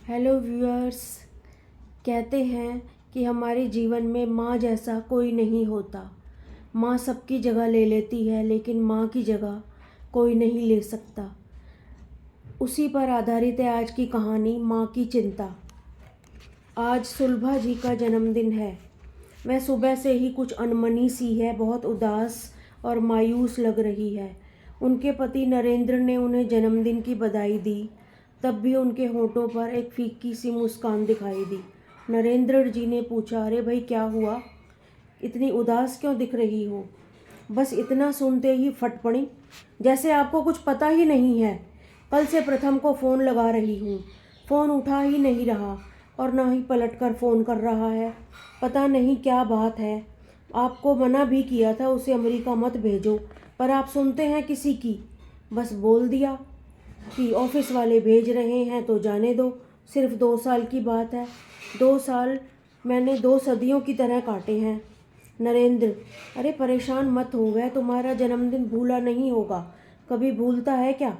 Hello viewers. कहते हैं कि हमारे जीवन में माँ जैसा कोई नहीं होता। माँ सबकी जगह ले लेती है, लेकिन माँ की जगह कोई नहीं ले सकता। उसी पर आधारित है आज की कहानी, माँ की चिंता। आज सुलभा जी का जन्मदिन है। वह सुबह से ही कुछ अनमनी सी है, बहुत उदास और मायूस लग रही है। उनके पति नरेंद्र ने उन्हें जन्मदिन की बधाई दी, तब भी उनके होठों पर एक फीकी सी मुस्कान दिखाई दी। नरेंद्र जी ने पूछा, अरे भाई क्या हुआ, इतनी उदास क्यों दिख रही हो? बस इतना सुनते ही फट पड़ी, जैसे आपको कुछ पता ही नहीं है। कल से प्रथम को फ़ोन लगा रही हूँ, फ़ोन उठा ही नहीं रहा और ना ही पलट कर फ़ोन कर रहा है। पता नहीं क्या बात है। आपको मना भी किया था उसे अमेरिका मत भेजो, पर आप सुनते हैं किसी की। बस बोल दिया कि ऑफिस वाले भेज रहे हैं तो जाने दो। सिर्फ 2 साल की बात है। 2 साल मैंने 2 सदियों की तरह काटे हैं। नरेंद्र, अरे परेशान मत हो, वह तुम्हारा जन्मदिन भूला नहीं होगा। कभी भूलता है क्या?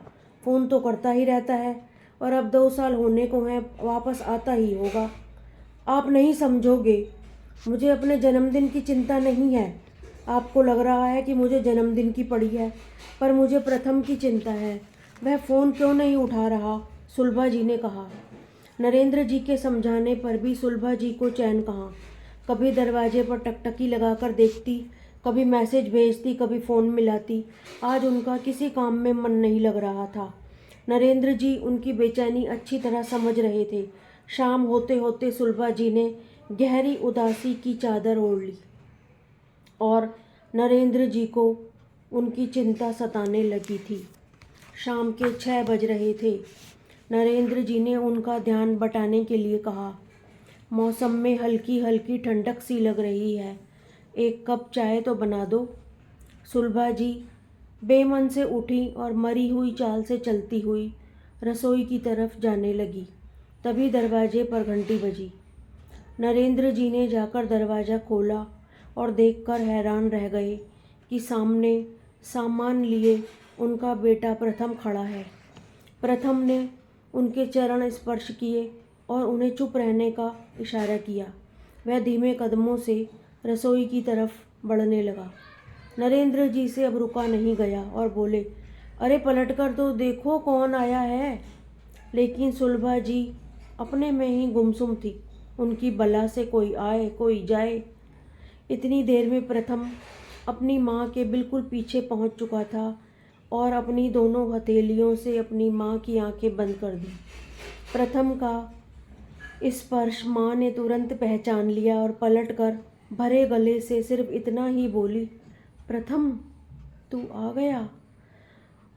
फ़ोन तो करता ही रहता है, और अब 2 साल होने को हैं, वापस आता ही होगा। आप नहीं समझोगे, मुझे अपने जन्मदिन की चिंता नहीं है। आपको लग रहा है कि मुझे जन्मदिन की पड़ी है, पर मुझे प्रथम की चिंता है। वह फ़ोन क्यों नहीं उठा रहा? सुलभा जी ने कहा। नरेंद्र जी के समझाने पर भी सुलभा जी को चैन कहाँ। कभी दरवाजे पर टकटकी लगाकर देखती, कभी मैसेज भेजती, कभी फ़ोन मिलाती। आज उनका किसी काम में मन नहीं लग रहा था। नरेंद्र जी उनकी बेचैनी अच्छी तरह समझ रहे थे। शाम होते होते सुलभा जी ने गहरी उदासी की चादर ओढ़ ली और नरेंद्र जी को उनकी चिंता सताने लगी थी। शाम के 6 बज रहे थे। नरेंद्र जी ने उनका ध्यान बटाने के लिए कहा, मौसम में हल्की हल्की ठंडक सी लग रही है, एक कप चाय तो बना दो। सुलभा जी बेमन से उठी और मरी हुई चाल से चलती हुई रसोई की तरफ जाने लगी। तभी दरवाजे पर घंटी बजी। नरेंद्र जी ने जाकर दरवाज़ा खोला और देखकर हैरान रह गए कि सामने सामान लिए उनका बेटा प्रथम खड़ा है। प्रथम ने उनके चरण स्पर्श किए और उन्हें चुप रहने का इशारा किया। वह धीमे कदमों से रसोई की तरफ बढ़ने लगा। नरेंद्र जी से अब रुका नहीं गया और बोले, अरे पलटकर तो देखो कौन आया है। लेकिन सुलभा जी अपने में ही गुमसुम थी। उनकी बला से कोई आए कोई जाए। इतनी देर में प्रथम अपनी माँ के बिल्कुल पीछे पहुँच चुका था और अपनी दोनों हथेलियों से अपनी माँ की आंखें बंद कर दी। प्रथम का स्पर्श माँ ने तुरंत पहचान लिया और पलटकर भरे गले से सिर्फ इतना ही बोली, प्रथम तू आ गया।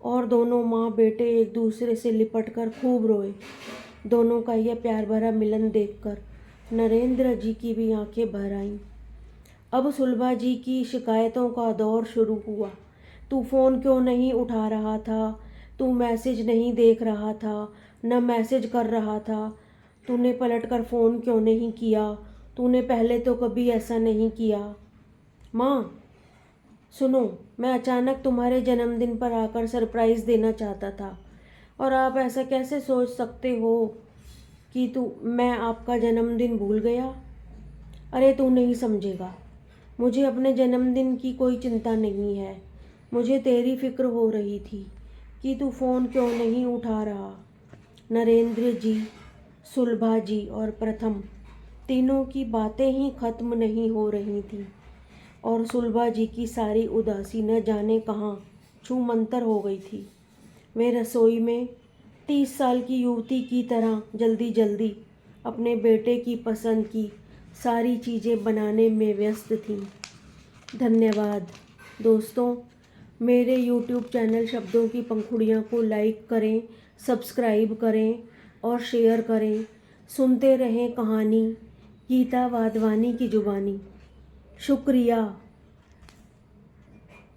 और दोनों माँ बेटे एक दूसरे से लिपटकर खूब रोए। दोनों का यह प्यार भरा मिलन देखकर नरेंद्र जी की भी आंखें भर आईं। अब सुलभा जी की शिकायतों का दौर शुरू हुआ। तू फ़ोन क्यों नहीं उठा रहा था? तू मैसेज नहीं देख रहा था, न मैसेज कर रहा था। तूने पलटकर फ़ोन क्यों नहीं किया? तूने पहले तो कभी ऐसा नहीं किया। माँ सुनो, मैं अचानक तुम्हारे जन्मदिन पर आकर सरप्राइज़ देना चाहता था, और आप ऐसा कैसे सोच सकते हो कि मैं आपका जन्मदिन भूल गया? अरे तू नहीं समझेगा, मुझे अपने जन्मदिन की कोई चिंता नहीं है। मुझे तेरी फिक्र हो रही थी कि तू फ़ोन क्यों नहीं उठा रहा। नरेंद्र जी, सुलभा जी और प्रथम तीनों की बातें ही खत्म नहीं हो रही थीं, और सुलभा जी की सारी उदासी न जाने कहाँ छूमंतर हो गई थी। वे रसोई में 30 साल की युवती की तरह जल्दी जल्दी अपने बेटे की पसंद की सारी चीज़ें बनाने में व्यस्त थीं। धन्यवाद दोस्तों। मेरे YouTube चैनल शब्दों की पंखुड़ियाँ को लाइक करें, सब्सक्राइब करें और शेयर करें। सुनते रहें कहानी गीता वाधवानी की जुबानी। शुक्रिया।